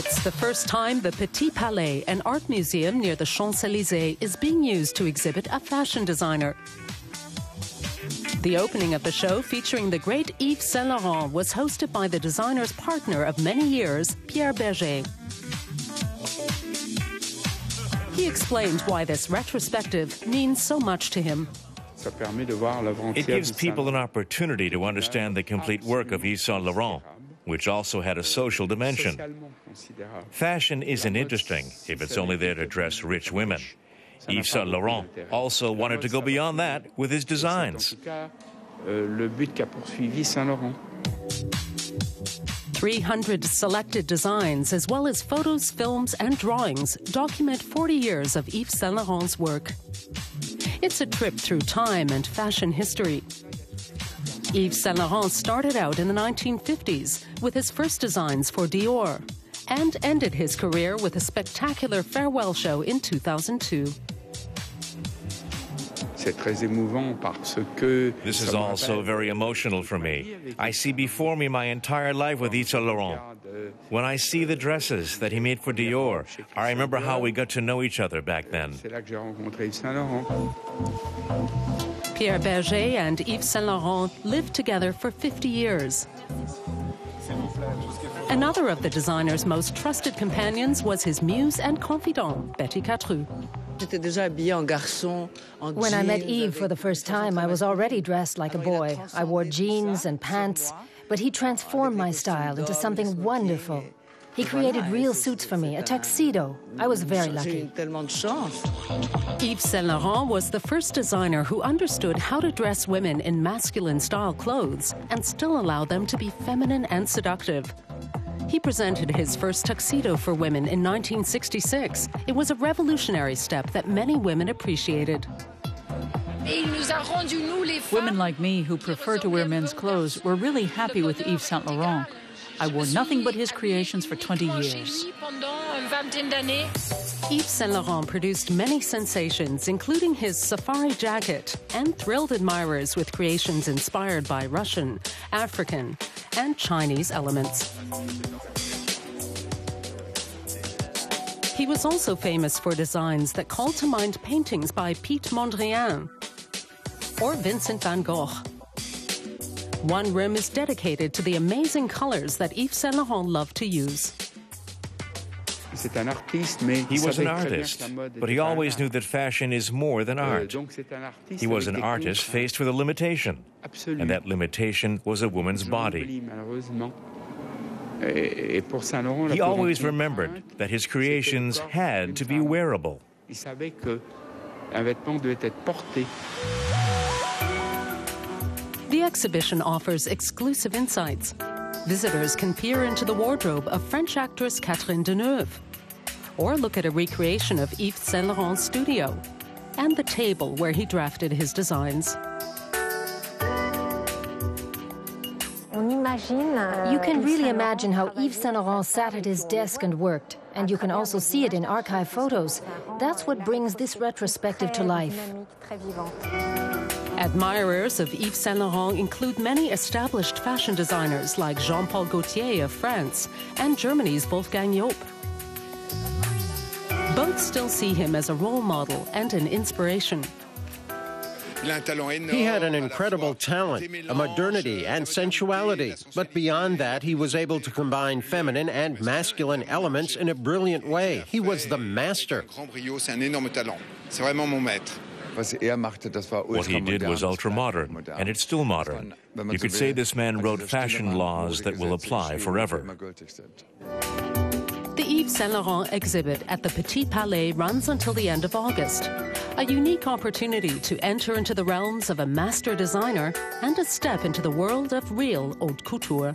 It's the first time the Petit Palais, an art museum near the Champs-Élysées, is being used to exhibit a fashion designer. The opening of the show, featuring the great Yves Saint Laurent, was hosted by the designer's partner of many years, Pierre Berger. He explained why this retrospective means so much to him. It gives people an opportunity to understand the complete work of Yves Saint Laurent, which also had a social dimension. Fashion isn't interesting if it's only there to dress rich women. Yves Saint Laurent also wanted to go beyond that with his designs. 300 selected designs, as well as photos, films, and drawings, document 40 years of Yves Saint Laurent's work. It's a trip through time and fashion history. Yves Saint Laurent started out in the 1950s with his first designs for Dior and ended his career with a spectacular farewell show in 2002. This is also very emotional for me. I see before me my entire life with Yves Saint Laurent. When I see the dresses that he made for Dior, I remember how we got to know each other back then. Pierre Berger and Yves Saint Laurent lived together for 50 years. Another of the designer's most trusted companions was his muse and confidant, Betty Catrou. When I met Yves for the first time, I was already dressed like a boy. I wore jeans and pants, but he transformed my style into something wonderful. He created real suits for me, a tuxedo. I was very lucky. Yves Saint Laurent was the first designer who understood how to dress women in masculine-style clothes and still allow them to be feminine and seductive. He presented his first tuxedo for women in 1966. It was a revolutionary step that many women appreciated. Women like me who prefer to wear men's clothes were really happy with Yves Saint Laurent. I wore nothing but his creations for 20 years. Yves Saint Laurent produced many sensations, including his safari jacket, and thrilled admirers with creations inspired by Russian, African, and Chinese elements. He was also famous for designs that called to mind paintings by Piet Mondrian or Vincent van Gogh. One room is dedicated to the amazing colors that Yves Saint Laurent loved to use. He was an artist, but he always knew that fashion is more than art. He was an artist faced with a limitation, and that limitation was a woman's body. He always remembered that his creations had to be wearable. The exhibition offers exclusive insights. Visitors can peer into the wardrobe of French actress Catherine Deneuve, or look at a recreation of Yves Saint Laurent's studio and the table where he drafted his designs. You can really imagine how Yves Saint Laurent sat at his desk and worked, and you can also see it in archive photos. That's what brings this retrospective to life. Admirers of Yves Saint Laurent include many established fashion designers like Jean-Paul Gaultier of France and Germany's Wolfgang Job. Both still see him as a role model and an inspiration. He had an incredible talent, a modernity and sensuality. But beyond that, he was able to combine feminine and masculine elements in a brilliant way. He was the master. What he did was ultra-modern, and it's still modern. You could say this man wrote fashion laws that will apply forever. The Yves Saint Laurent exhibit at the Petit Palais runs until the end of August. A unique opportunity to enter into the realms of a master designer and a step into the world of real haute couture.